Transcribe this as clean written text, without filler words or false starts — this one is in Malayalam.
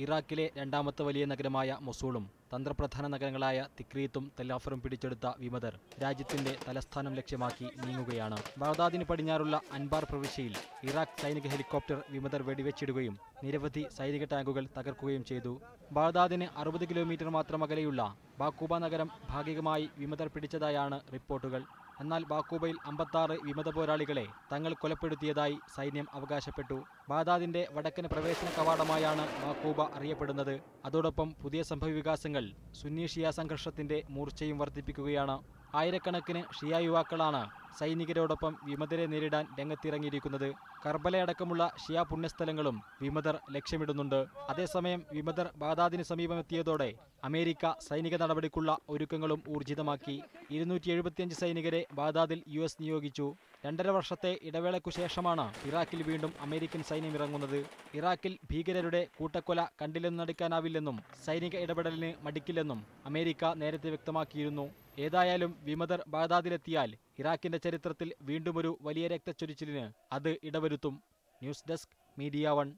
ഇറാഖിലെ രണ്ടാമത്തെ വലിയ നഗരമായ മൊസൂളും തന്ത്രപ്രധാന നഗരങ്ങളായ തിക്രീത്തും തെല്ലാഫറും പിടിച്ചെടുത്ത വിമതർ രാജ്യത്തിന്റെ തലസ്ഥാനം ലക്ഷ്യമാക്കി നീങ്ങുകയാണ്. ബഗ്ദാദിന് പടിഞ്ഞാറുള്ള അൻബാർ പ്രവിശ്യയിൽ ഇറാഖ് സൈനിക ഹെലികോപ്റ്റർ വിമതർ വെടിവെച്ചിടുകയും നിരവധി സൈനിക ടാങ്കുകൾ തകർക്കുകയും ചെയ്തു. ബഗ്ദാദിന് 60 കിലോമീറ്റർ മാത്രം അകലെയുള്ള ബാക്കൂബ നഗരം ഭാഗികമായി വിമതർ പിടിച്ചതായാണ് റിപ്പോർട്ടുകൾ. എന്നാൽ ബാക്കൂബയിൽ 56 വിമത പോരാളികളെ തങ്ങൾ കൊലപ്പെടുത്തിയതായി സൈന്യം അവകാശപ്പെട്ടു. ബഗ്ദാദിന്റെ വടക്കൻ പ്രവേശന കവാടമായാണ് ബാക്കൂബ അറിയപ്പെടുന്നത്. അതോടൊപ്പം പുതിയ സംഭവവികാസങ്ങൾ സുന്നി ഷിയ സംഘർഷത്തിന്റെ മൂർച്ചയും വർദ്ധിപ്പിക്കുകയാണ്. ആയിരക്കണക്കിന് ഷിയ യുവാക്കളാണ് സൈനികരോടൊപ്പം വിമതരെ നേരിടാൻ രംഗത്തിറങ്ങിയിരിക്കുന്നത്. കർബലയടക്കമുള്ള ഷിയ പുണ്യസ്ഥലങ്ങളും വിമതർ ലക്ഷ്യമിടുന്നുണ്ട്. അതേസമയം വിമതർ ബഗ്ദാദിന് സമീപമെത്തിയതോടെ അമേരിക്ക സൈനിക നടപടിക്കുള്ള ഒരുക്കങ്ങളും ഊർജിതമാക്കി. 275 സൈനികരെ ബഗ്ദാദിൽ US നിയോഗിച്ചു. 2.5 വർഷത്തെ ഇടവേളയ്ക്കു ശേഷമാണ് ഇറാഖിൽ വീണ്ടും അമേരിക്കൻ സൈന്യം ഇറങ്ങുന്നത്. ഇറാഖിൽ ഭീകരരുടെ കൂട്ടക്കൊല കണ്ടില്ലെന്ന് നടിക്കാനാവില്ലെന്നും സൈനിക ഇടപെടലിന് മടിക്കില്ലെന്നും അമേരിക്ക നേരത്തെ വ്യക്തമാക്കിയിരുന്നു. ഏതായാലും വിമതർ ബഗ്ദാദിലെത്തിയാൽ ഇറാഖിന്റെ ചരിത്രത്തിൽ വീണ്ടുമൊരു വലിയ രക്തച്ചൊരിച്ചിലിന് അത് ഇടവരുത്തും. News desk, media 1.